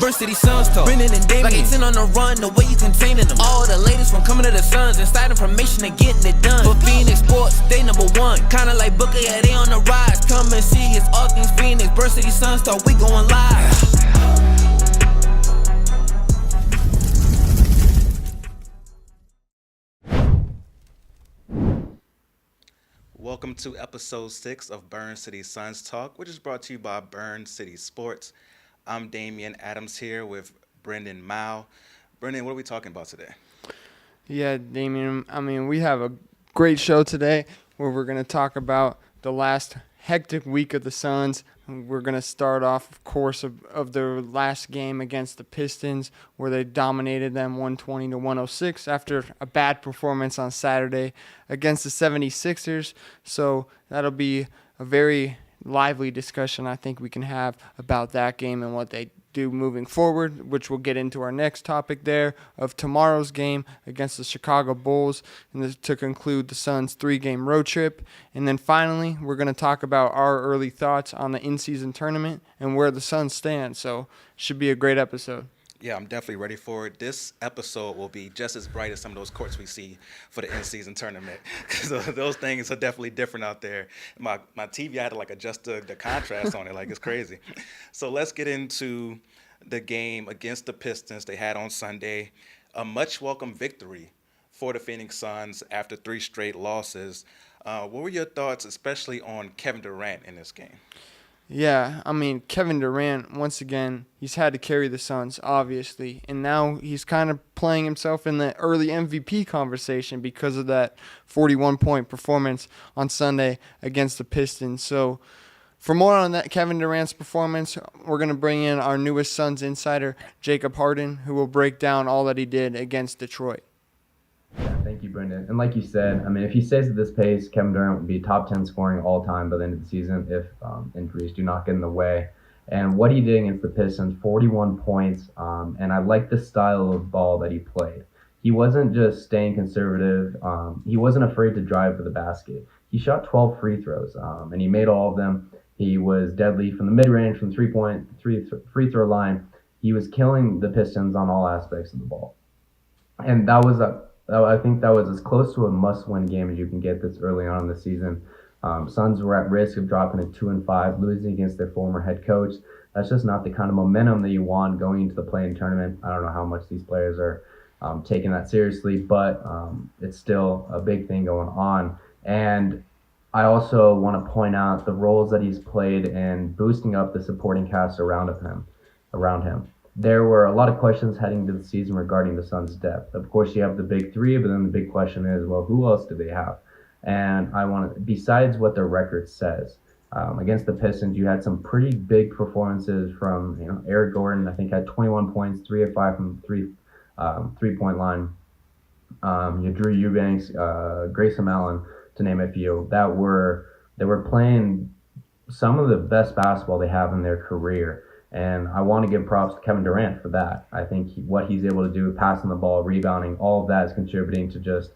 Burn City Suns talk. Brennan and Damian. Like 18 on the run, the way you containing them. All the latest from coming to the Suns. Inside information and getting it done. For Phoenix Sports, they number one. Kinda like Booker, yeah, they on the rise. Come and see, it's all things Phoenix. Burn City Suns talk, we going live. Welcome to episode 6 of Burn City Suns Talk, which is brought to you by Burn City Sports. I'm Damian Adams here with Brendan Mao. Brendan, what are we talking about today? Yeah, Damian, we have a great show today where we're going to talk about the last hectic week of the Suns. We're going to start off, of course, of their last game against the Pistons, where they dominated them 120-106 after a bad performance on Saturday against the 76ers. So that'll be a very lively discussion I think we can have about that game and what they do moving forward, which we'll get into our next topic there of tomorrow's game against the Chicago Bulls, and this to conclude the Suns' 3-game road trip. And then finally, we're going to talk about our early thoughts on the in-season tournament and where the Suns stand. So should be a great episode. Yeah, I'm definitely ready for it. This episode will be just as bright as some of those courts we see for the in-season tournament. So those things are definitely different out there. My TV, I had to adjust the contrast on it. It's crazy. So let's get into the game against the Pistons they had on Sunday. A much welcome victory for the Phoenix Suns after 3 straight losses. What were your thoughts, especially on Kevin Durant in this game? Yeah, Kevin Durant, once again, he's had to carry the Suns, obviously, and now he's kind of playing himself in the early MVP conversation because of that 41-point performance on Sunday against the Pistons. So for more on that Kevin Durant's performance, we're going to bring in our newest Suns insider, Jacob Harden, who will break down all that he did against Detroit. Yeah, thank you, Brendan. And like you said, if he stays at this pace, Kevin Durant would be top 10 scoring all time by the end of the season if injuries do not get in the way. And what he did against the Pistons, 41 points, and I like the style of ball that he played. He wasn't just staying conservative. He wasn't afraid to drive for the basket. He shot 12 free throws, and he made all of them. He was deadly from the mid-range, from the free throw line. He was killing the Pistons on all aspects of the ball. And I think that was as close to a must-win game as you can get this early on in the season. Suns were at risk of dropping to 2-5, losing against their former head coach. That's just not the kind of momentum that you want going into the play-in tournament. I don't know how much these players are taking that seriously, but it's still a big thing going on. And I also want to point out the roles that he's played in boosting up the supporting cast around him. There were a lot of questions heading into the season regarding the Suns' depth. Of course, you have the big three, but then the big question is, well, who else do they have? And besides what their record says, against the Pistons, you had some pretty big performances from, Eric Gordon, I think had 21 points, 3 of 5 from three-point line. Drew Eubanks, Grayson Allen, to name a few, they were playing some of the best basketball they have in their career. And I want to give props to Kevin Durant for that. I think what he's able to do, passing the ball, rebounding, all of that is contributing to just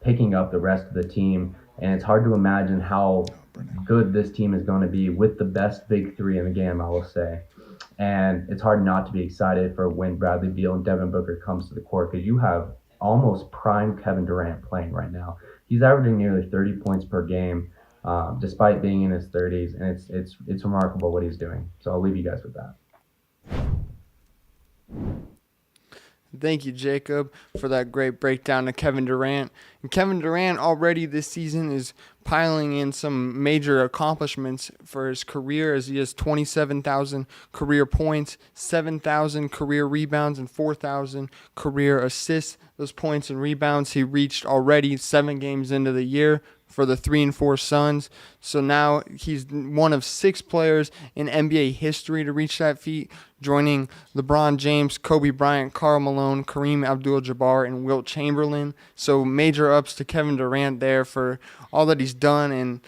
picking up the rest of the team. And it's hard to imagine how good this team is going to be with the best big three in the game, I will say. And it's hard not to be excited for when Bradley Beal and Devin Booker comes to the court, because you have almost prime Kevin Durant playing right now. He's averaging nearly 30 points per game. Despite being in his 30s, and it's remarkable what he's doing. So I'll leave you guys with that. Thank you, Jacob, for that great breakdown of Kevin Durant. And Kevin Durant already this season is piling in some major accomplishments for his career, as he has 27,000 career points, 7,000 career rebounds, and 4,000 career assists. Those points and rebounds he reached already 7 games into the year for the 3 and 4 Suns. So now he's one of 6 players in NBA history to reach that feat, joining LeBron James, Kobe Bryant, Karl Malone, Kareem Abdul-Jabbar, and Wilt Chamberlain. So major ups to Kevin Durant there for all that he's done, and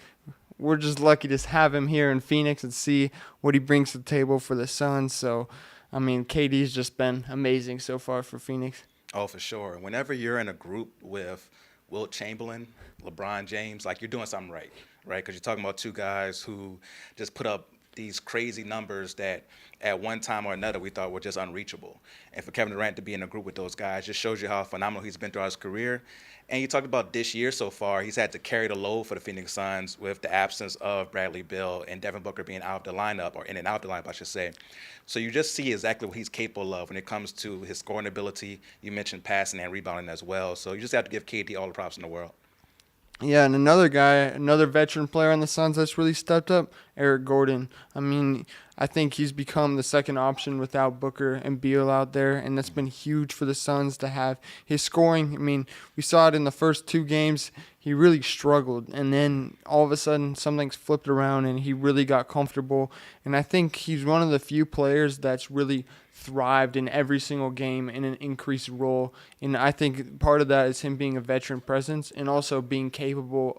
we're just lucky to have him here in Phoenix and see what he brings to the table for the Suns. So, KD's just been amazing so far for Phoenix. Oh, for sure. Whenever you're in a group with Wilt Chamberlain, LeBron James, you're doing something right? Because you're talking about 2 guys who just put up these crazy numbers that at one time or another we thought were just unreachable. And for Kevin Durant to be in a group with those guys just shows you how phenomenal he's been throughout his career. And you talked about this year so far, he's had to carry the load for the Phoenix Suns with the absence of Bradley Beal and Devin Booker being out of the lineup, or in and out of the lineup, I should say. So you just see exactly what he's capable of when it comes to his scoring ability. You mentioned passing and rebounding as well. So you just have to give KD all the props in the world. Yeah, and another guy, another veteran player on the Suns that's really stepped up, Eric Gordon. I mean, I think he's become the second option without Booker and Beal out there, and that's been huge for the Suns to have his scoring. I mean, we saw it in the first 2 games. He really struggled, and then all of a sudden something's flipped around, and he really got comfortable. And I think he's one of the few players that's really thrived in every single game in an increased role. And I think part of that is him being a veteran presence and also being capable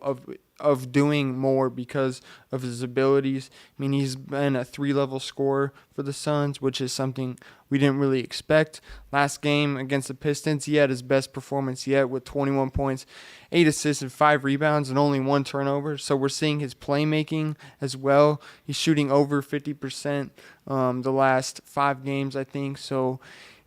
of doing more because of his abilities. I mean, he's been a 3-level scorer for the Suns, which is something we didn't really expect. Last game against the Pistons, he had his best performance yet with 21 points, 8 assists, and 5 rebounds, and only 1 turnover. So we're seeing his playmaking as well. He's shooting over 50% the last 5 games, I think. So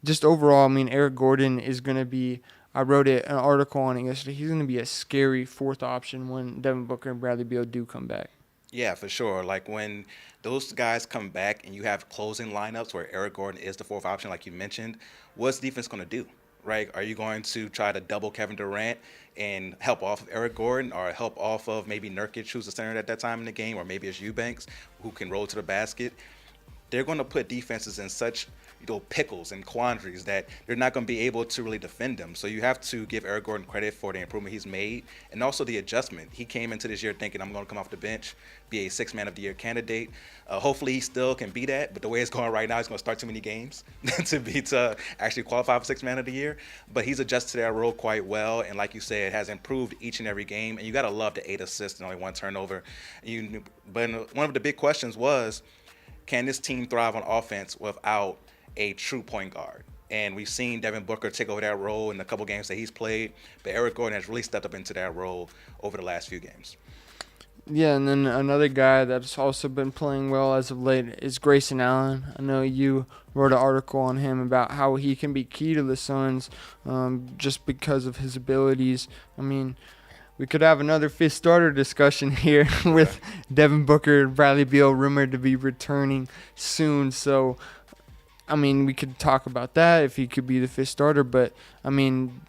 just overall, I mean, Eric Gordon is going to be, I wrote an article on it yesterday, he's going to be a scary 4th option when Devin Booker and Bradley Beal do come back. Yeah, for sure. Like when those guys come back and you have closing lineups where Eric Gordon is the 4th option, like you mentioned, what's defense going to do? Right? Are you going to try to double Kevin Durant and help off of Eric Gordon, or help off of maybe Nurkić, who's the center at that time in the game, or maybe it's Eubanks, who can roll to the basket? They're going to put defenses in such pickles and quandaries that they're not going to be able to really defend them. So you have to give Eric Gordon credit for the improvement he's made and also the adjustment. He came into this year thinking, I'm going to come off the bench, be a 6th Man of the Year candidate. Hopefully he still can be that, but the way it's going right now, he's going to start too many games to actually qualify for 6th Man of the Year. But he's adjusted to that role quite well, and like you said, has improved each and every game. And you got to love the 8 assists and only 1 turnover. But one of the big questions was, can this team thrive on offense without a true point guard? And we've seen Devin Booker take over that role in the couple games that he's played, but Eric Gordon has really stepped up into that role over the last few games. Yeah, and then another guy that's also been playing well as of late is Grayson Allen. I know you wrote an article on him about how he can be key to the Suns just because of his abilities. I mean, we could have another 5th starter discussion here with Devin Booker and Bradley Beal rumored to be returning soon. So, I mean, we could talk about that if he could be the 5th starter. But, I mean,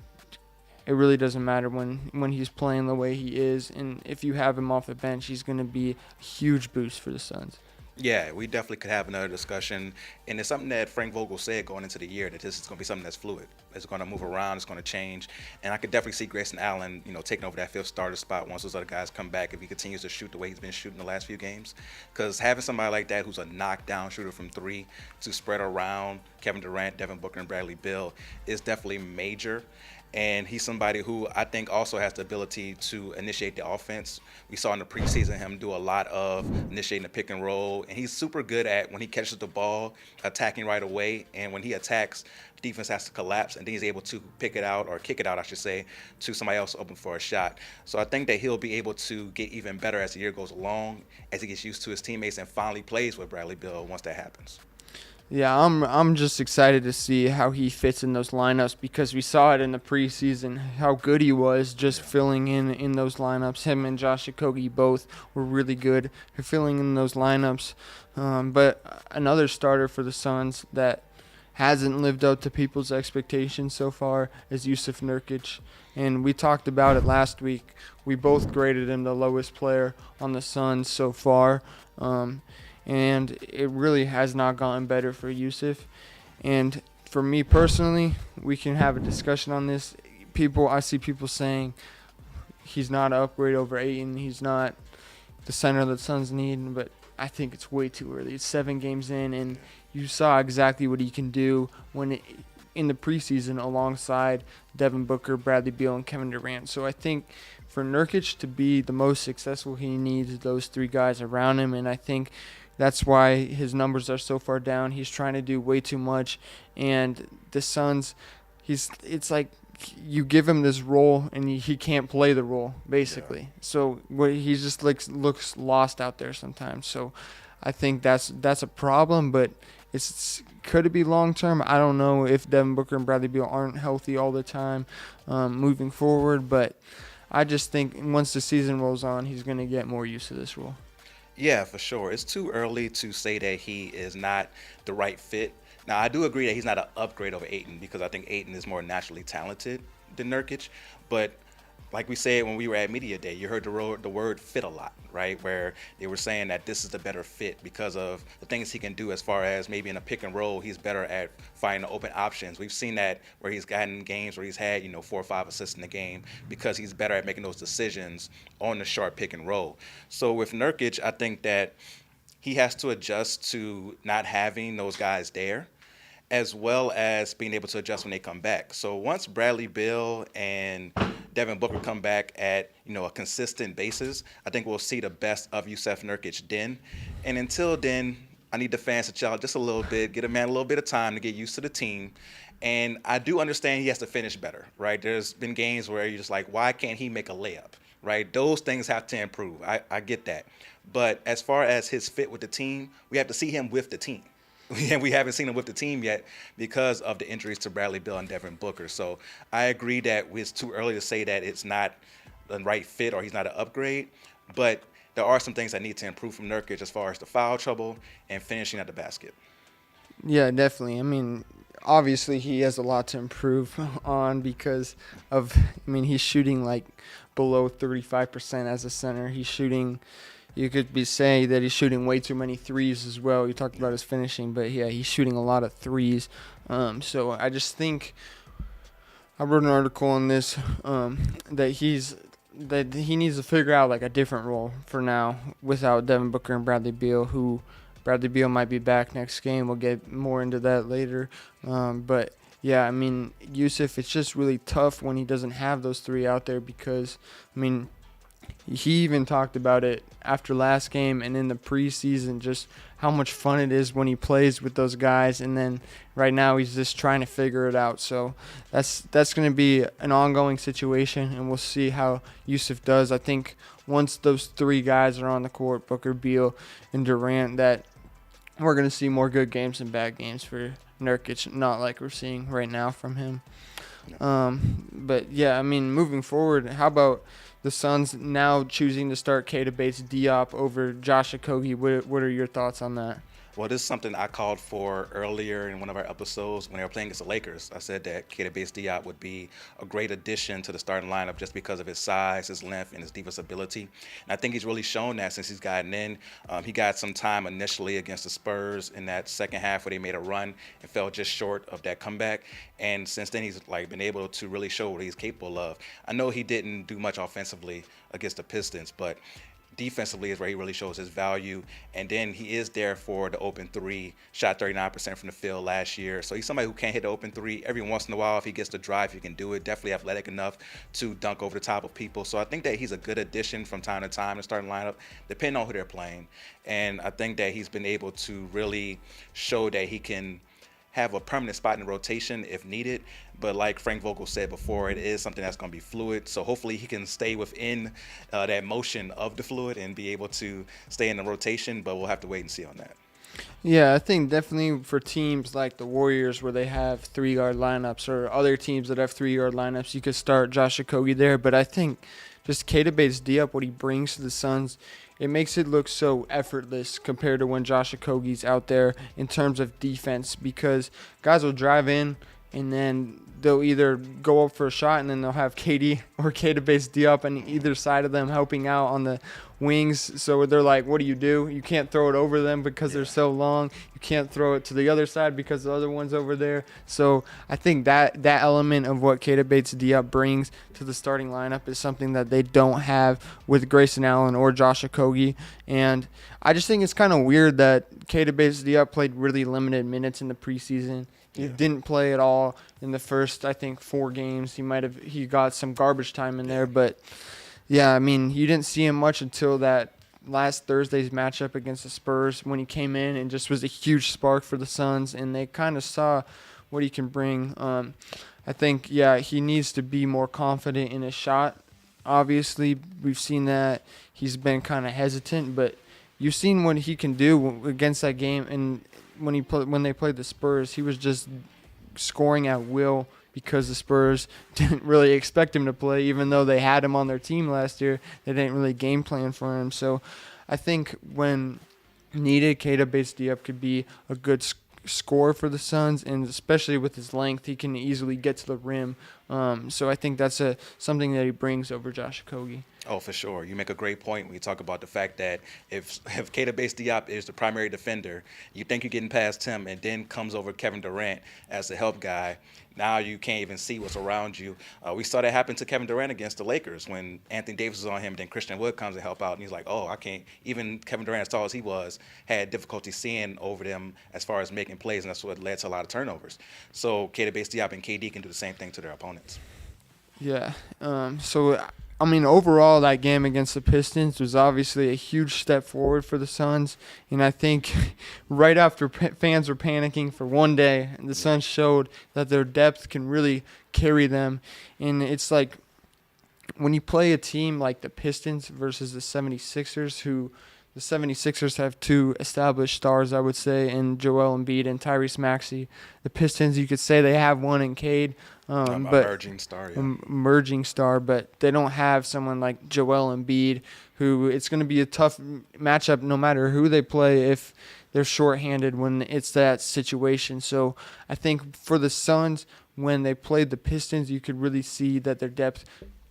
it really doesn't matter when he's playing the way he is. And if you have him off the bench, he's going to be a huge boost for the Suns. Yeah, we definitely could have another discussion. And it's something that Frank Vogel said going into the year, that this is going to be something that's fluid. It's going to move around. It's going to change. And I could definitely see Grayson Allen, taking over that 5th starter spot once those other guys come back, if he continues to shoot the way he's been shooting the last few games. Because having somebody like that who's a knockdown shooter from 3 to spread around Kevin Durant, Devin Booker, and Bradley Beal is definitely major. And he's somebody who I think also has the ability to initiate the offense. We saw in the preseason him do a lot of initiating the pick and roll. And he's super good at, when he catches the ball, attacking right away. And when he attacks, defense has to collapse. And then he's able to pick it out, or kick it out, I should say, to somebody else open for a shot. So I think that he'll be able to get even better as the year goes along, as he gets used to his teammates and finally plays with Bradley Beal once that happens. Yeah, I'm just excited to see how he fits in those lineups, because we saw it in the preseason, how good he was just filling in those lineups. Him and Josh Okogie both were really good for filling in those lineups. But another starter for the Suns that hasn't lived up to people's expectations so far is Jusuf Nurkić. And we talked about it last week. We both graded him the lowest player on the Suns so far. And it really has not gotten better for Jusuf. And for me personally, we can have a discussion on this. I see people saying he's not an upgrade over Ayton. He's not the center that the Suns need. But I think it's way too early. It's 7 games in, and you saw exactly what he can do in the preseason alongside Devin Booker, Bradley Beal, and Kevin Durant. So I think for Nurkić to be the most successful, he needs those 3 guys around him. And I think that's why his numbers are so far down. He's trying to do way too much. And the Suns, it's like you give him this role and he can't play the role, basically. Yeah. So he just looks lost out there sometimes. So I think that's a problem, but could it be long term? I don't know if Devin Booker and Bradley Beal aren't healthy all the time moving forward, but I just think once the season rolls on, he's going to get more used to this role. Yeah, for sure. It's too early to say that he is not the right fit. Now, I do agree that he's not an upgrade over Ayton because I think Ayton is more naturally talented than Nurkić. But like we said when we were at Media Day, you heard the word fit a lot, right? Where they were saying that this is the better fit because of the things he can do as far as maybe in a pick and roll, he's better at finding open options. We've seen that where he's gotten games where he's had, 4 or 5 assists in the game because he's better at making those decisions on the short pick and roll. So with Nurkić, I think that he has to adjust to not having those guys there, as well as being able to adjust when they come back. So once Bradley Beal and Devin Booker come back at a consistent basis, I think we'll see the best of Jusuf Nurkić then. And until then, I need the fans to chill out just a little bit, get a man a little bit of time to get used to the team. And I do understand he has to finish better, right? There's been games where you're just like, why can't he make a layup, right? Those things have to improve. I get that. But as far as his fit with the team, we have to see him with the team. And we haven't seen him with the team yet because of the injuries to Bradley Beal and Devin Booker. So I agree that it's too early to say that it's not the right fit or he's not an upgrade. But there are some things that need to improve from Nurkić as far as the foul trouble and finishing at the basket. Yeah, definitely. I mean, obviously he has a lot to improve on because he's shooting like below 35% as a center. He's shooting... You could be saying that he's shooting way too many threes as well. You talked about his finishing, but yeah, he's shooting a lot of threes. So I just think I wrote an article on this that he needs to figure out like a different role for now without Devin Booker and Bradley Beal, who Bradley Beal might be back next game. We'll get more into that later. But yeah, I mean, Jusuf, it's just really tough when he doesn't have those three out there because, he even talked about it after last game and in the preseason, just how much fun it is when he plays with those guys. And then right now he's just trying to figure it out. So that's going to be an ongoing situation, and we'll see how Jusuf does. I think once those three guys are on the court, Booker, Beal, and Durant, that we're going to see more good games and bad games for Nurkić, not like we're seeing right now from him. But yeah, moving forward, how about the Suns now choosing to start Keita Bates-Diop over Josh Okogie? What are your thoughts on that? Well, this is something I called for earlier in one of our episodes when they were playing against the Lakers. I said that Keita Bates-Diop would be a great addition to the starting lineup just because of his size, his length, and his defense ability. And I think he's really shown that since he's gotten in. He got some time initially against the Spurs in that second half where they made a run and fell just short of that comeback. And since then, he's been able to really show what he's capable of. I know he didn't do much offensively against the Pistons, but defensively is where he really shows his value. And then he is there for the open three, shot 39% from the field last year. So he's somebody who can't hit the open three. Every once in a while, if he gets the drive, he can do it. Definitely athletic enough to dunk over the top of people. So I think that he's a good addition from time to time to starting lineup, depending on who they're playing. And I think that he's been able to really show that he can have a permanent spot in the rotation if needed. But like Frank Vogel said before, it is something that's going to be fluid. So hopefully he can stay within that motion of the fluid and be able to stay in the rotation. But we'll have to wait and see on that. Yeah, I think definitely for teams like the Warriors where they have 3-guard lineups or other teams that have 3-guard lineups, you could start Josh Okogie there. But I think just Keita Bates-Diop, what he brings to the Suns, it makes it look so effortless compared to when Josh Okogie's out there in terms of defense, because guys will drive in and then they'll either go up for a shot and then they'll have Keita or Keita Bates-Diop on either side of them helping out on the wings. So they're like, what do? You can't throw it over them because they're so long. You can't throw it to the other side because the other one's over there. So I think that element of what Keita Bates-Diop brings to the starting lineup is something that they don't have with Grayson Allen or Josh Okogie. And I just think it's kind of weird that Keita Bates-Diop played really limited minutes in the preseason. He didn't play at all in the first, I think, 4 games. He got some garbage time in there, but yeah, you didn't see him much until that last Thursday's matchup against the Spurs when he came in and just was a huge spark for the Suns, and they kind of saw what he can bring. I think, he needs to be more confident in his shot. Obviously, we've seen that he's been kind of hesitant, but you've seen what he can do against that game. And when they played the Spurs, he was just scoring at will because the Spurs didn't really expect him to play, even though they had him on their team last year. They didn't really game plan for him. So I think when needed, Keita Bates-Diop could be a good scorer for the Suns, and especially with his length, he can easily get to the rim. So I think that's something that he brings over Josh Okogie. Oh, for sure. You make a great point when you talk about the fact that if Keita Bates-Diop is the primary defender, you think you're getting past him, and then comes over Kevin Durant as the help guy. Now you can't even see what's around you. We saw that happen to Kevin Durant against the Lakers when Anthony Davis was on him, then Christian Wood comes to help out, and he's like, oh, I can't. Even Kevin Durant, as tall as he was, had difficulty seeing over them as far as making plays, and that's what led to a lot of turnovers. So Keita Bates-Diop and KD can do the same thing to their opponents. Yeah. I mean, overall, that game against the Pistons was obviously a huge step forward for the Suns. And I think right after fans were panicking for one day, the Suns showed that their depth can really carry them. And it's like when you play a team like the Pistons versus the 76ers, who the 76ers have two established stars, I would say, in Joel Embiid and Tyrese Maxey. The Pistons, you could say they have one in Cade. Emerging star, yeah. Emerging star, but they don't have someone like Joel Embiid, who it's going to be a tough matchup no matter who they play if they're shorthanded when it's that situation. So I think for the Suns, when they played the Pistons, you could really see that their depth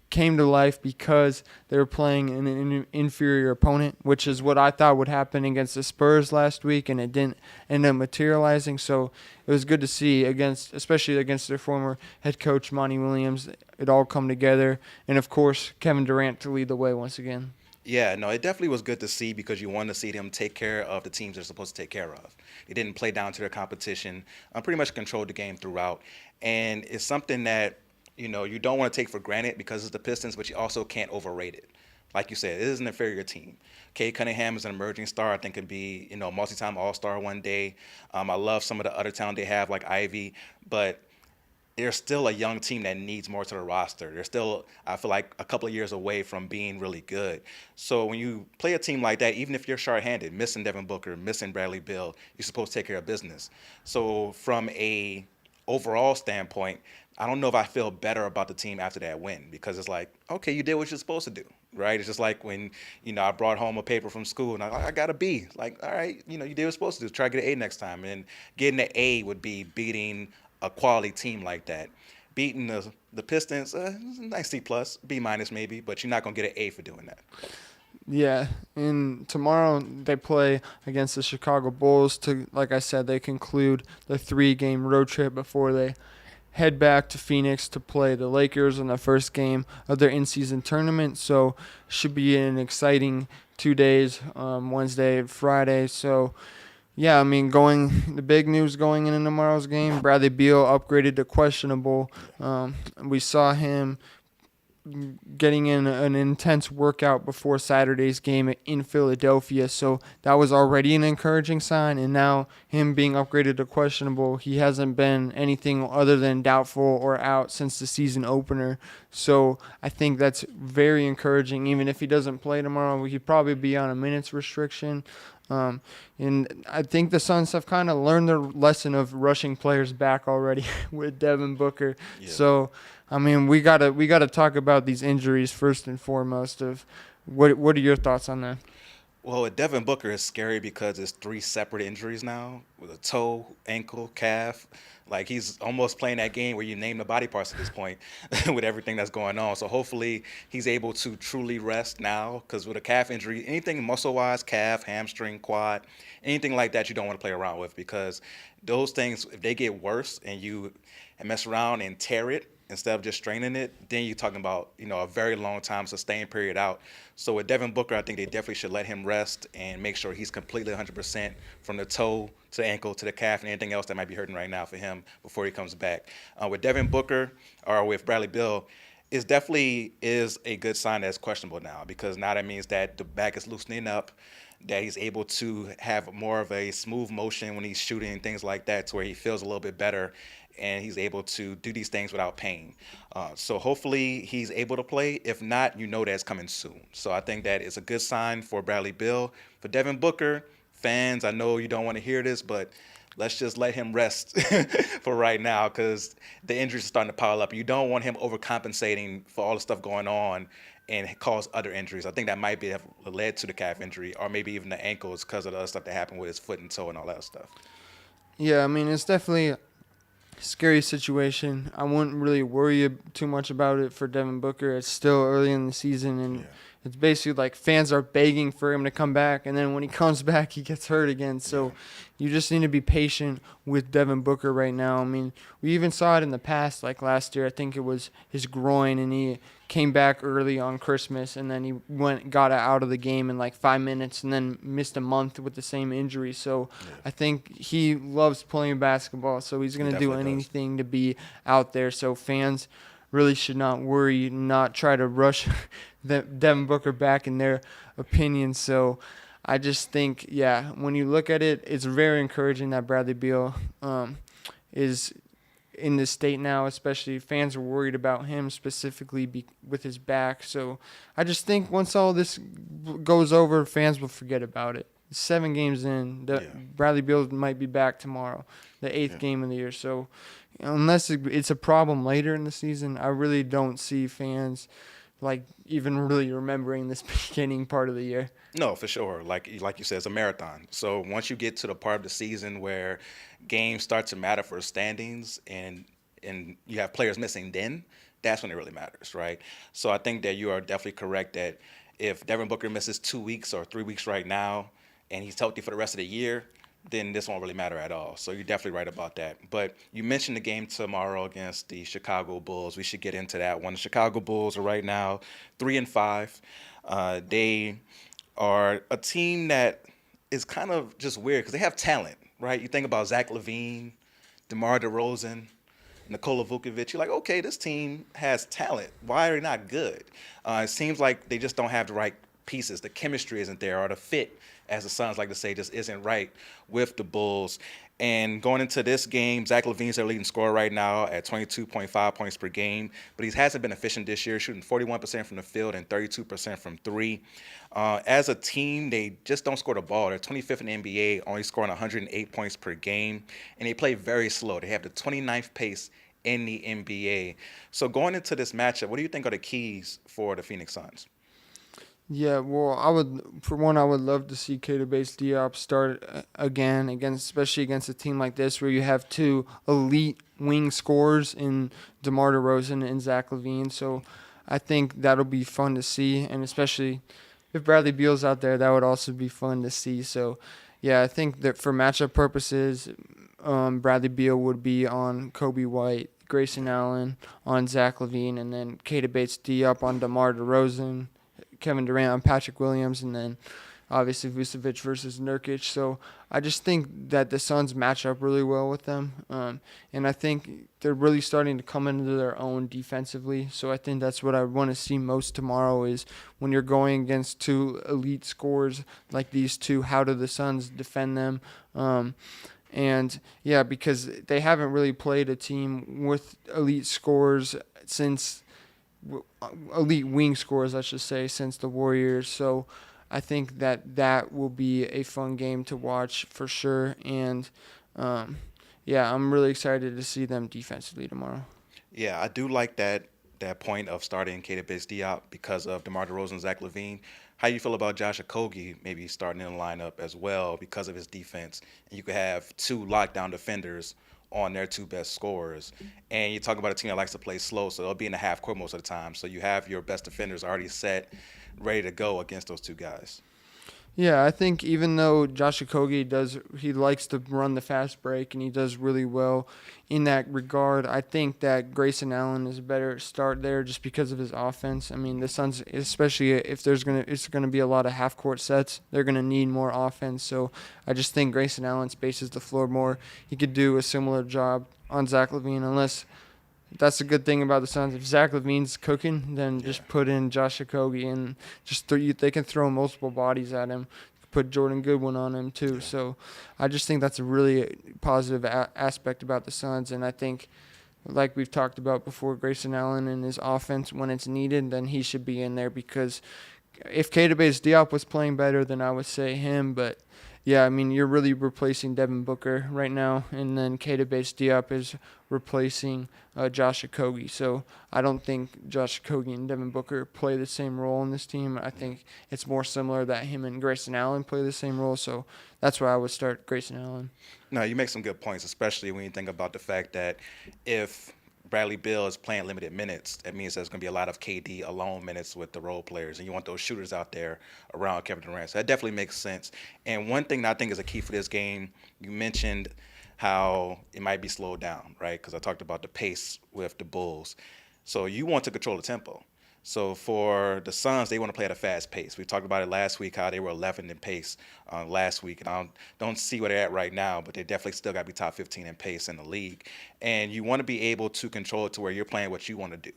came to life because they were playing an inferior opponent, which is what I thought would happen against the Spurs last week, and it didn't end up materializing. So it was good to see, especially against their former head coach, Monty Williams, it all come together. And, of course, Kevin Durant to lead the way once again. Yeah, no, it definitely was good to see because you wanted to see them take care of the teams they're supposed to take care of. They didn't play down to their competition, pretty much controlled the game throughout. And it's something that, you don't want to take for granted because it's the Pistons, but you also can't overrate it. Like you said, it is an inferior team. Cade Cunningham is an emerging star. I think could be, multi-time All-Star one day. I love some of the other talent they have, like Ivy, but they're still a young team that needs more to the roster. They're still, I feel like, a couple of years away from being really good. So when you play a team like that, even if you're short-handed, missing Devin Booker, missing Bradley Beal, you're supposed to take care of business. So from a overall standpoint, I don't know if I feel better about the team after that win because it's like, okay, you did what you're supposed to do, right? It's just like when, I brought home a paper from school and I got a B. Like, all right, you did what you're supposed to do. Try to get an A next time. And getting an A would be beating a quality team like that. Beating the Pistons, nice C+, B- maybe, but you're not going to get an A for doing that. Yeah, and tomorrow they play against the Chicago Bulls to, like I said, they conclude the 3-game road trip before they head back to Phoenix to play the Lakers in the first game of their in-season tournament. So should be an exciting 2 days, Wednesday and Friday. So, yeah, I mean, the big news going into tomorrow's game, Bradley Beal upgraded to questionable. We saw him getting in an intense workout before Saturday's game in Philadelphia, so that was already an encouraging sign, and now him being upgraded to questionable, he hasn't been anything other than doubtful or out since the season opener, so I think that's very encouraging. Even if he doesn't play tomorrow, he'd probably be on a minutes restriction. And I think the Suns have kind of learned their lesson of rushing players back already with Devin Booker. Yeah. So, I mean, we gotta talk about these injuries first and foremost. Of what are your thoughts on that? Well, with Devin Booker, it's scary because it's 3 separate injuries now with a toe, ankle, calf. Like, he's almost playing that game where you name the body parts at this point with everything that's going on. So hopefully he's able to truly rest now because with a calf injury, anything muscle-wise, calf, hamstring, quad, anything like that you don't want to play around with because those things, if they get worse and you mess around and tear it, instead of just straining it, then you're talking about, a very long time, sustained period out. So with Devin Booker, I think they definitely should let him rest and make sure he's completely 100% from the toe to the ankle to the calf and anything else that might be hurting right now for him before he comes back. With Devin Booker or with Bradley Beal, it definitely is a good sign that it's questionable now, because now that means that the back is loosening up, that he's able to have more of a smooth motion when he's shooting and things like that, to where he feels a little bit better and he's able to do these things without pain. So hopefully he's able to play. If not, that's coming soon. So I think that it's a good sign for Bradley Beal. For Devin Booker, fans, I know you don't want to hear this, but let's just let him rest for right now, because the injuries are starting to pile up. You don't want him overcompensating for all the stuff going on and cause other injuries. I think that might have led to the calf injury, or maybe even the ankles, because of the other stuff that happened with his foot and toe and all that stuff. Yeah, I mean, it's definitely a scary situation. I wouldn't really worry too much about it for Devin Booker. It's still early in the season, and it's basically like fans are begging for him to come back, and then when he comes back, he gets hurt again. So you just need to be patient with Devin Booker right now. I mean, we even saw it in the past, like last year. I think it was his groin, and he came back early on Christmas, and then he got out of the game in like 5 minutes, and then missed a month with the same injury. So I think he loves playing basketball, so he's going to do anything to be out there. So fans really should not worry, not try to rush Devin Booker back in their opinion. So I just think, when you look at it, it's very encouraging that Bradley Beal is in this state now. Especially fans are worried about him specifically with his back. So I just think once all this goes over, fans will forget about it. 7 games in, Bradley Beal might be back tomorrow, the 8th game of the year. So unless it's a problem later in the season, I really don't see fans like even really remembering this beginning part of the year. No, for sure. Like you said, it's a marathon. So once you get to the part of the season where games start to matter for standings, and you have players missing, then that's when it really matters, right? So I think that you are definitely correct that if Devin Booker misses 2 weeks or 3 weeks right now, and he's healthy for the rest of the year, then this won't really matter at all. So you're definitely right about that. But you mentioned the game tomorrow against the Chicago Bulls. We should get into that one. The Chicago Bulls are right now 3-5. They are a team that is kind of just weird because they have talent, right? You think about Zach LaVine, DeMar DeRozan, Nikola Vucevic. You're like, okay, this team has talent. Why are they not good? It seems like they just don't have the right pieces. The chemistry isn't there, or the fit, as the Suns like to say, just isn't right with the Bulls. And going into this game, Zach LaVine's their leading scorer right now at 22.5 points per game, but he hasn't been efficient this year, shooting 41% from the field and 32% from three. As a team, they just don't score the ball. They're 25th in the NBA, only scoring 108 points per game, and they play very slow. They have the 29th pace in the NBA. So going into this matchup, what do you think are the keys for the Phoenix Suns? Yeah, well, I would love to see Keita Bates-Diop start again, especially against a team like this where you have 2 elite wing scorers in DeMar DeRozan and Zach LaVine. So I think that'll be fun to see, and especially if Bradley Beal's out there, that would also be fun to see. So, I think that for matchup purposes, Bradley Beal would be on Kobe White, Grayson Allen on Zach LaVine, and then Keita Bates-Diop on DeMar DeRozan, Kevin Durant on Patrick Williams, and then obviously Vucevic versus Nurkić. So I just think that the Suns match up really well with them, and I think they're really starting to come into their own defensively. So I think that's what I want to see most tomorrow is when you're going against 2 elite scorers like these 2, how do the Suns defend them? Because they haven't really played a team with elite scorers since elite wing scorers, I should say, since the Warriors. So I think that will be a fun game to watch for sure. And I'm really excited to see them defensively tomorrow. Yeah, I do like that point of starting Keita Bates-Diop because of DeMar DeRozan and Zach LaVine. How you feel about Josh Okogie maybe starting in the lineup as well because of his defense? And you could have 2 lockdown defenders on their 2 best scorers. And you talk about a team that likes to play slow, so they'll be in the half court most of the time. So you have your best defenders already set, ready to go against those 2 guys. Yeah, I think even though Josh Okogie he likes to run the fast break and he does really well in that regard, I think that Grayson Allen is a better start there just because of his offense. I mean, the Suns, especially if it's gonna be a lot of half court sets, they're gonna need more offense. So I just think Grayson Allen spaces the floor more. He could do a similar job on Zach LaVine unless that's a good thing about the Suns. If Zach LaVine's cooking, then just put in Josh Okogie and they can throw multiple bodies at him. Put Jordan Goodwin on him too. Yeah. So I just think that's a really positive aspect about the Suns. And I think, like we've talked about before, Grayson Allen and his offense, when it's needed, then he should be in there, because if Keita Bates-Diop was playing better, then I would say him. But yeah, I mean, you're really replacing Devin Booker right now, and then Keita Bates-Diop is replacing Josh Okogie. So I don't think Josh Okogie and Devin Booker play the same role in this team. I think it's more similar that him and Grayson Allen play the same role. So that's why I would start Grayson Allen. No, you make some good points, especially when you think about the fact that if Bradley Beal is playing limited minutes, that means there's going to be a lot of KD alone minutes with the role players, and you want those shooters out there around Kevin Durant. So that definitely makes sense. And one thing that I think is a key for this game, you mentioned how it might be slowed down, right? Because I talked about the pace with the Bulls. So you want to control the tempo. So for the Suns, they want to play at a fast pace. We talked about it last week, how they were 11th in pace last week. And I don't see where they're at right now, but they definitely still got to be top 15 in pace in the league. And you want to be able to control it to where you're playing what you want to do.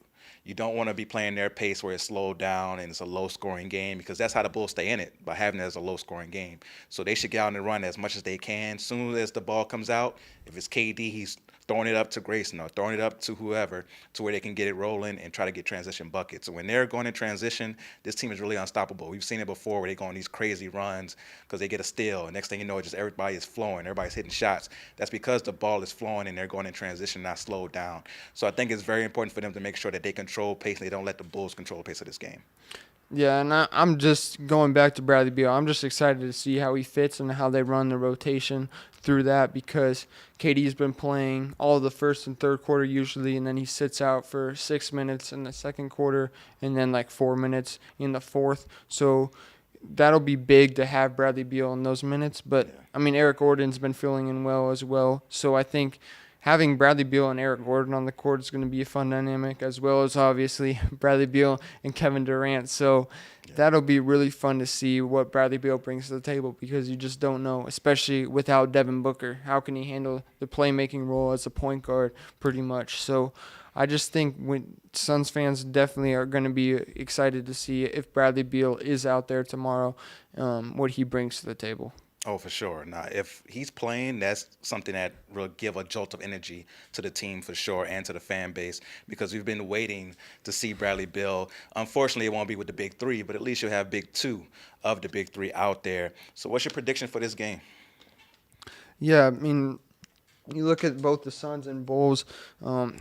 You don't want to be playing their pace where it's slowed down and it's a low-scoring game, because that's how the Bulls stay in it, by having it as a low-scoring game. So they should get out and run as much as they can. As soon as the ball comes out, if it's KD, he's throwing it up to Grayson or throwing it up to whoever, to where they can get it rolling and try to get transition buckets. So when they're going in transition, this team is really unstoppable. We've seen it before where they go on these crazy runs because they get a steal, and next thing you know, just everybody is flowing, everybody's hitting shots. That's because the ball is flowing and they're going in transition, not slowed down. So I think it's very important for them to make sure that they control pace and they don't let the Bulls control the pace of this game. Yeah, and I'm just going back to Bradley Beal. I'm just excited to see how he fits and how they run the rotation through that, because KD's been playing all the first and third quarter usually, and then he sits out for 6 minutes in the second quarter and then like 4 minutes in the fourth. So that'll be big to have Bradley Beal in those minutes. But, I mean, Eric Gordon's been filling in well as well. So I think having Bradley Beal and Eric Gordon on the court is going to be a fun dynamic, as well as obviously Bradley Beal and Kevin Durant. So that'll be really fun to see what Bradley Beal brings to the table, because you just don't know, especially without Devin Booker. How can he handle the playmaking role as a point guard pretty much? So I just think Suns fans definitely are going to be excited to see if Bradley Beal is out there tomorrow, what he brings to the table. Oh, for sure. Now, if he's playing, that's something that will give a jolt of energy to the team for sure, and to the fan base, because we've been waiting to see Bradley Beal. Unfortunately, it won't be with the big three, but at least you'll have big two of the big three out there. So what's your prediction for this game? Yeah, I mean, you look at both the Suns and Bulls,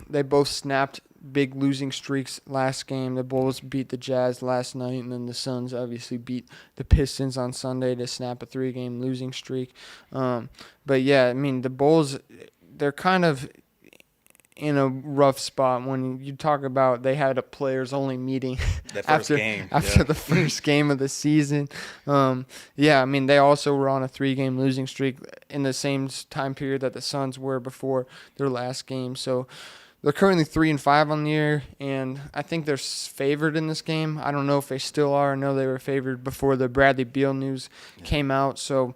they both snapped big losing streaks last game. The Bulls beat the Jazz last night, and then the Suns obviously beat the Pistons on Sunday to snap a 3-game losing streak. But yeah, I mean, the Bulls, they're kind of in a rough spot when you talk about they had a players-only meeting after the first game of the season. Yeah, I mean, they also were on a 3-game losing streak in the same time period that the Suns were before their last game. So they're currently 3-5 on the year, and I think they're favored in this game. I don't know if they still are. I know they were favored before the Bradley Beal news came out. So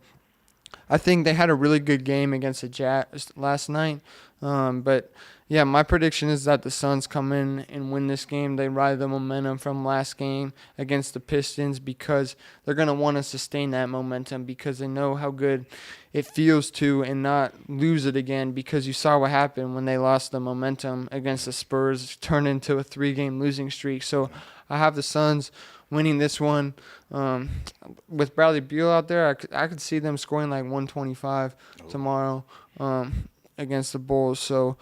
I think they had a really good game against the Jazz last night. But yeah, my prediction is that the Suns come in and win this game. They ride the momentum from last game against the Pistons, because they're going to want to sustain that momentum, because they know how good it feels to and not lose it again, because you saw what happened when they lost the momentum against the Spurs, turned into a 3-game losing streak. So I have the Suns winning this one. With Bradley Beal out there, I could see them scoring like 125 tomorrow against the Bulls. So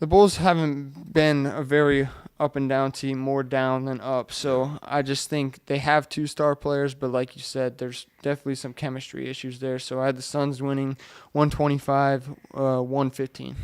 the Bulls haven't been a very up and down team, more down than up. So I just think they have 2 star players, but like you said, there's definitely some chemistry issues there. So I had the Suns winning 125-115.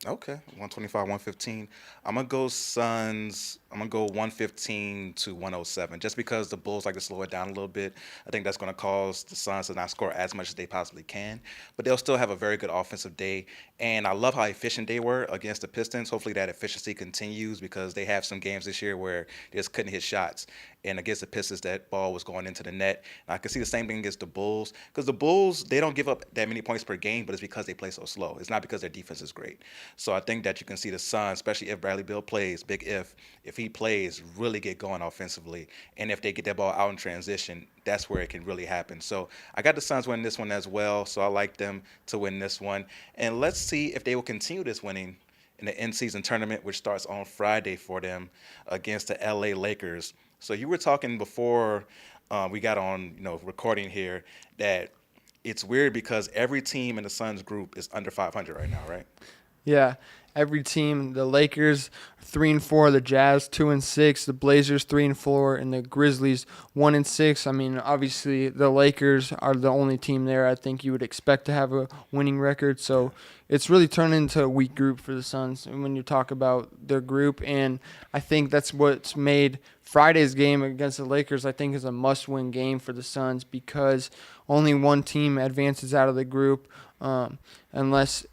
Okay, 125-115. I'm going to go Suns I'm going to go 115 to 107, just because the Bulls like to slow it down a little bit. I think that's going to cause the Suns to not score as much as they possibly can, but they'll still have a very good offensive day. And I love how efficient they were against the Pistons. Hopefully that efficiency continues, because they have some games this year where they just couldn't hit shots. And against the Pistons, that ball was going into the net. And I can see the same thing against the Bulls, because the Bulls, they don't give up that many points per game, but it's because they play so slow. It's not because their defense is great. So I think that you can see the Suns, especially if Bradley Beal plays, big if he plays, really get going offensively. And if they get that ball out in transition, that's where it can really happen. So I got the Suns winning this one as well, so I like them to win this one. And let's see if they will continue this winning in the in-season tournament, which starts on Friday for them against the LA Lakers. So you were talking before we got on, recording here, that it's weird because every team in the Suns group is under 500 right now, right? Yeah, every team. The Lakers 3-4, the Jazz 2-6, the Blazers 3-4, and the Grizzlies 1-6. I mean, obviously the Lakers are the only team there I think you would expect to have a winning record. So it's really turned into a weak group for the Suns when you talk about their group, and I think that's what's made Friday's game against the Lakers, I think, is a must-win game for the Suns, because only one team advances out of the group, unless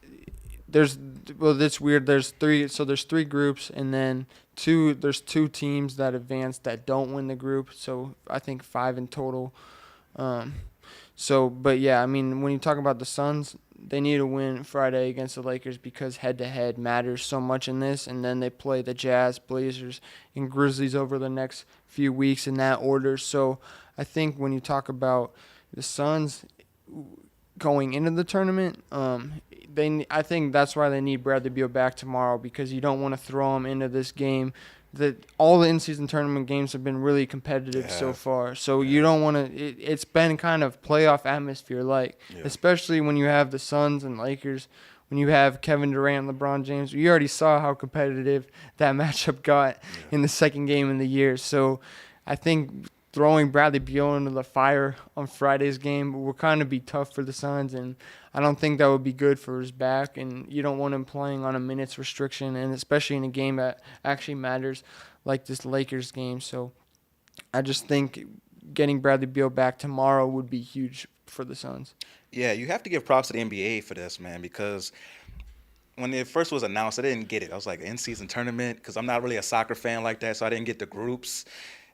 it's weird. There's three groups, and then there's two teams that advance that don't win the group. So I think 5 in total. But yeah, I mean, when you talk about the Suns, they need to win Friday against the Lakers, because head-to-head matters so much in this. And then they play the Jazz, Blazers, and Grizzlies over the next few weeks in that order. So I think when you talk about the Suns going into the tournament, I think that's why they need Bradley Beal back tomorrow, because you don't want to throw him into this game. All the in-season tournament games have been really competitive so far. So you don't want to – it's been kind of playoff atmosphere, especially when you have the Suns and Lakers, when you have Kevin Durant and LeBron James. You already saw how competitive that matchup got in the second game of the year. So I think throwing Bradley Beal into the fire on Friday's game will kind of be tough for the Suns, and I don't think that would be good for his back, and you don't want him playing on a minutes restriction, and especially in a game that actually matters like this Lakers game. So I just think getting Bradley Beal back tomorrow would be huge for the Suns. Yeah, you have to give props to the NBA for this, man, because when it first was announced, I didn't get it. I was like, in-season tournament, because I'm not really a soccer fan like that, so I didn't get the groups.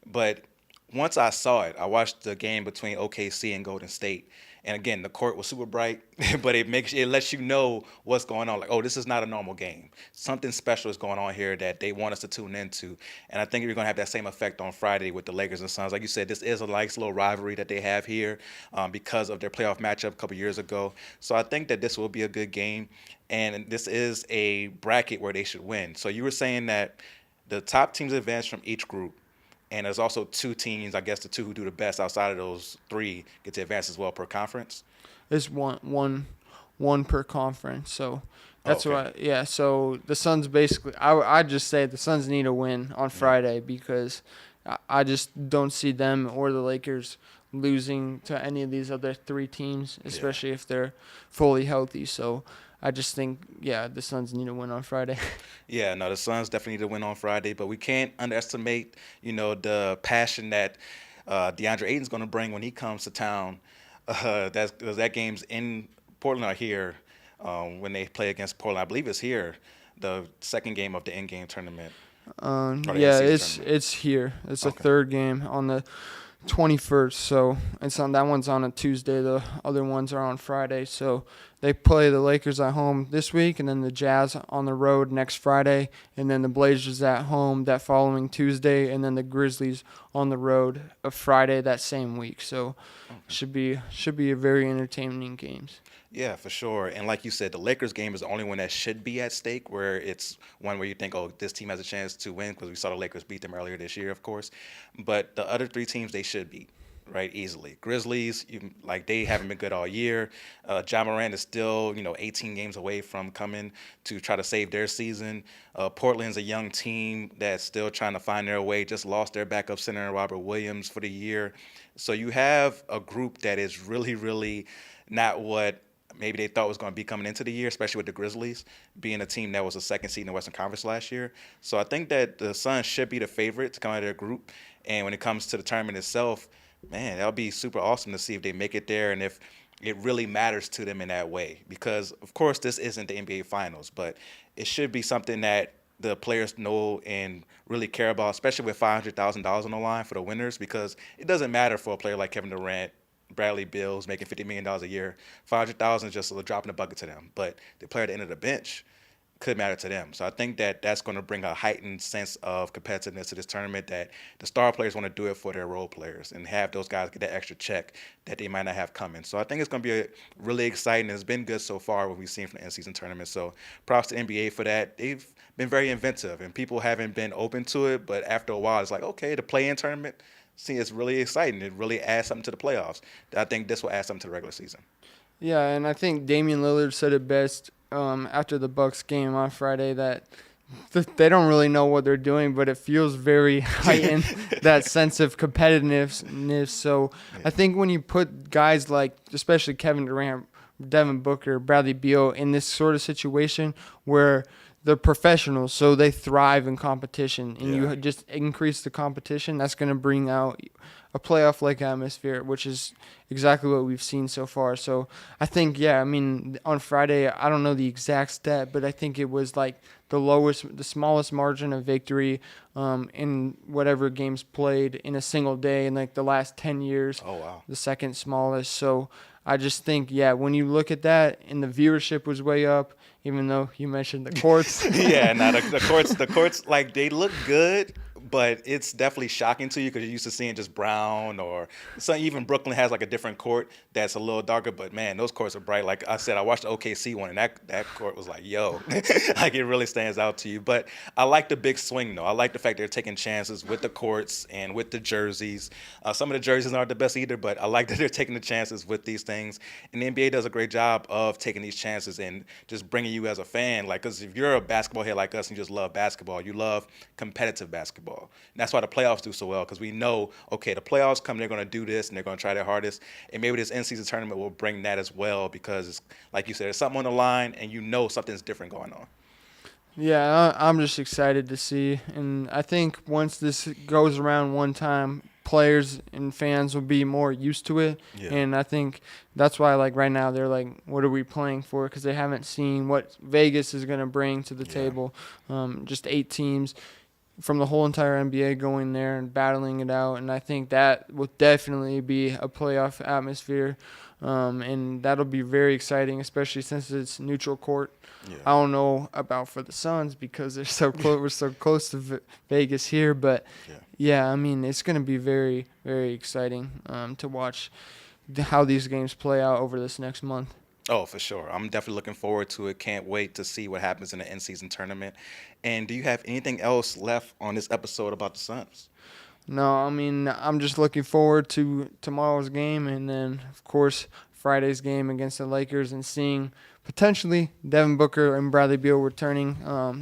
But once I saw it, I watched the game between OKC and Golden State. And again, the court was super bright, but it lets you know what's going on. Like, oh, this is not a normal game. Something special is going on here that they want us to tune into. And I think you're going to have that same effect on Friday with the Lakers and Suns. Like you said, this is a nice little rivalry that they have here because of their playoff matchup a couple years ago. So I think that this will be a good game. And this is a bracket where they should win. So you were saying that the top teams advance from each group. And there's also two teams, I guess the two who do the best outside of those three get to advance as well per conference? It's one per conference. So that's why, so the Suns basically, I just say the Suns need a win on Friday, because I just don't see them or the Lakers losing to any of these other three teams, especially if they're fully healthy. So I just think, the Suns need to win on Friday. Yeah, no, the Suns definitely need to win on Friday, but we can't underestimate, the passion that DeAndre Ayton's going to bring when he comes to town. That game's in Portland or here when they play against Portland. I believe it's here, the second game of the in-game tournament. It's here. It's the third game on the 21st, so that one's on a Tuesday. The other ones are on Friday. So they play the Lakers at home this week, and then the Jazz on the road next Friday, and then the Blazers at home that following Tuesday, and then the Grizzlies on the road of Friday that same week. So should be a very entertaining games. Yeah, for sure. And like you said, the Lakers game is the only one that should be at stake, where it's one where you think, oh, this team has a chance to win, because we saw the Lakers beat them earlier this year, of course. But the other three teams, they should beat, right, easily. Grizzlies, they haven't been good all year. Ja Morant is still, 18 games away from coming to try to save their season. Portland's a young team that's still trying to find their way, just lost their backup center, Robert Williams, for the year. So you have a group that is really, really not what maybe they thought was going to be coming into the year, especially with the Grizzlies being a team that was the second seed in the Western Conference last year. So I think that the Suns should be the favorite to come out of their group. And when it comes to the tournament itself, man, that'll be super awesome to see if they make it there and if it really matters to them in that way. Because, of course, this isn't the NBA Finals, but it should be something that the players know and really care about, especially with $500,000 on the line for the winners, because it doesn't matter for a player like Kevin Durant, Bradley Beal, who's making $50 million a year. $500,000 is just a drop in the bucket to them. But the player at the end of the bench could matter to them. So I think that that's going to bring a heightened sense of competitiveness to this tournament, that the star players want to do it for their role players and have those guys get that extra check that they might not have coming. So I think it's going to be really exciting. It's been good so far what we've seen from the in-season tournament. So props to NBA for that. They've been very inventive, and people haven't been open to it. But after a while, it's like, okay, the play-in tournament, see, it's really exciting. It really adds something to the playoffs. I think this will add something to the regular season. Yeah, and I think Damian Lillard said it best after the Bucks game on Friday, that they don't really know what they're doing, but it feels very heightened, that sense of competitiveness. So I think when you put guys like, especially Kevin Durant, Devin Booker, Bradley Beal in this sort of situation where they're professionals, so they thrive in competition, and you just increase the competition, that's going to bring out a playoff-like atmosphere, which is exactly what we've seen so far. So I think, on Friday, I don't know the exact stat, but I think it was like the smallest margin of victory in whatever games played in a single day in like the last 10 years. Oh, wow. The second smallest. So I just think, when you look at that, and the viewership was way up, even though you mentioned the courts. The courts, like, they look good, but it's definitely shocking to you because you're used to seeing just brown, or even Brooklyn has like a different court that's a little darker. But man, those courts are bright. Like I said, I watched the OKC one, and that court was like, yo, like it really stands out to you. But I like the big swing though. I like the fact they're taking chances with the courts and with the jerseys. Some of the jerseys aren't the best either, but I like that they're taking the chances with these things. And the NBA does a great job of taking these chances and just bringing you as a fan. Like, because if you're a basketball head like us and you just love basketball, you love competitive basketball. And that's why the playoffs do so well, because we know, okay, the playoffs come, they're going to do this, and they're going to try their hardest. And maybe this in-season tournament will bring that as well, because, it's, like you said, there's something on the line, and you know something's different going on. Yeah, I'm just excited to see. And I think once this goes around one time, players and fans will be more used to it. Yeah. And I think that's why, like, right now they're like, what are we playing for? Because they haven't seen what Vegas is going to bring to the table. Just 8 teams from the whole entire NBA going there and battling it out. And I think that will definitely be a playoff atmosphere. And that'll be very exciting, especially since it's neutral court. Yeah. I don't know about for the Suns because they're so close. We're so close to Vegas here, but it's going to be very, very exciting to watch how these games play out over this next month. Oh, for sure. I'm definitely looking forward to it. Can't wait to see what happens in the in-season tournament. And do you have anything else left on this episode about the Suns? No, I'm just looking forward to tomorrow's game and then, of course, Friday's game against the Lakers and seeing potentially Devin Booker and Bradley Beal returning.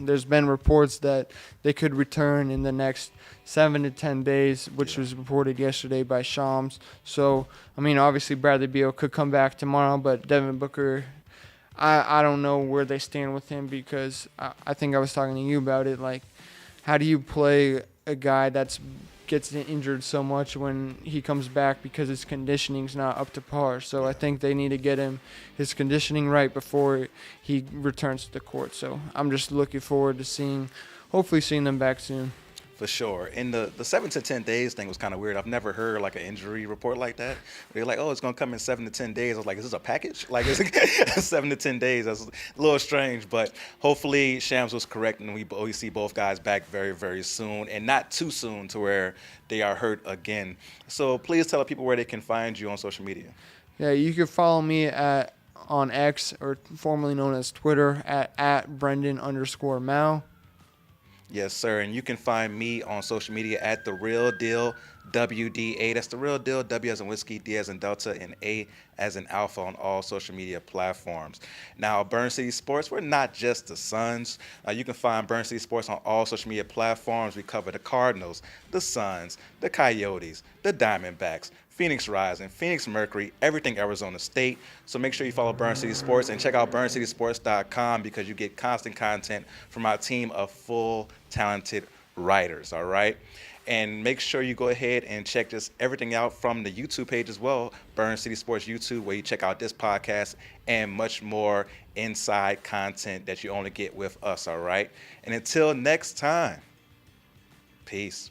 There's been reports that they could return in the next 7 to 10 days, which was reported yesterday by Shams. So, obviously Bradley Beal could come back tomorrow, but Devin Booker, I don't know where they stand with him, because I think I was talking to you about it. Like, how do you play a guy that's gets injured so much when he comes back because his conditioning's not up to par? So I think they need to get his conditioning right before he returns to the court. So I'm just looking forward to hopefully seeing them back soon. For sure. And the 7 to 10 days thing was kind of weird. I've never heard like an injury report like that. They're like, oh, it's going to come in 7 to 10 days. I was like, is this a package? Like, is it 7 to 10 days? That's a little strange. But hopefully Shams was correct, and we see both guys back very, very soon, and not too soon to where they are hurt again. So please tell people where they can find you on social media. Yeah, you can follow me on X, or formerly known as Twitter, at Brendan_Mao. Yes, sir. And you can find me on social media at The Real Deal WDA. That's The Real Deal, W as in whiskey, D as in Delta, and A as in Alpha on all social media platforms. Now, Burn City Sports, we're not just the Suns. You can find Burn City Sports on all social media platforms. We cover the Cardinals, the Suns, the Coyotes, the Diamondbacks, Phoenix Rising, Phoenix Mercury, everything Arizona State. So make sure you follow Burn City Sports and check out burncitysports.com because you get constant content from our team of full talented writers, all right? And make sure you go ahead and check just everything out from the YouTube page as well, Burn City Sports YouTube, where you check out this podcast and much more inside content that you only get with us, all right? And until next time, peace.